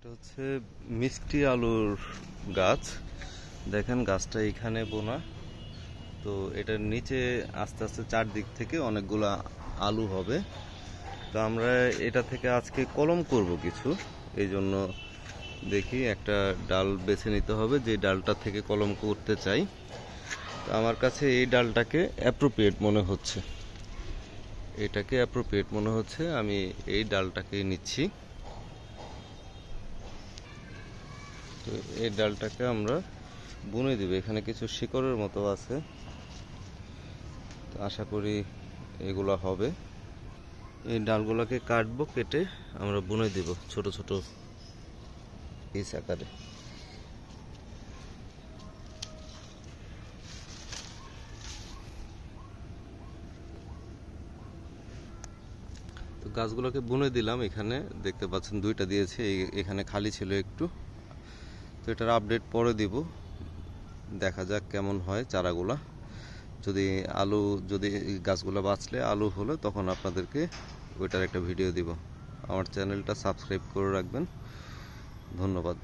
হচ্ছে মিষ্টি আলুর গাছ। দেখেন গাছটা এখানে বোনা, তো এটার নিচে আস্তে আস্তে চারদিক থেকে অনেকগুলা আলু হবে। তো আমরা এটা থেকে আজকে কলম করব কিছু, এই জন্য দেখি একটা ডাল বেছে নিতে হবে যে ডালটা থেকে কলম করতে চাই। তো আমার কাছে এই ডালটাকে অ্যাপ্রোপ্রিয়েট মনে হচ্ছে, আমি এই ডালটাকে নিচ্ছি। তো এই ডালটাকে আমরা বুনে দিব, এখানে কিছু শিকড়ের মতো আছে, তো আশা করি এগুলা হবে। এই ডালগুলোকে কাটবো, কেটে আমরা বুনে দিব ছোট ছোট পিস আকারে। তো গাছগুলোকে বুনে দিলাম, এখানে দেখতে পাচ্ছেন দুইটা দিয়েছে, এখানে খালি ছিল একটু। তো এটার আপডেট পরে দিব, দেখা যাক কেমন হয় চারাগুলা। যদি গাছগুলো বাঁচলে আলু হলে তখন আপনাদেরকে ওইটার একটা ভিডিও দিব। আমার চ্যানেলটা সাবস্ক্রাইব করে রাখবেন। ধন্যবাদ।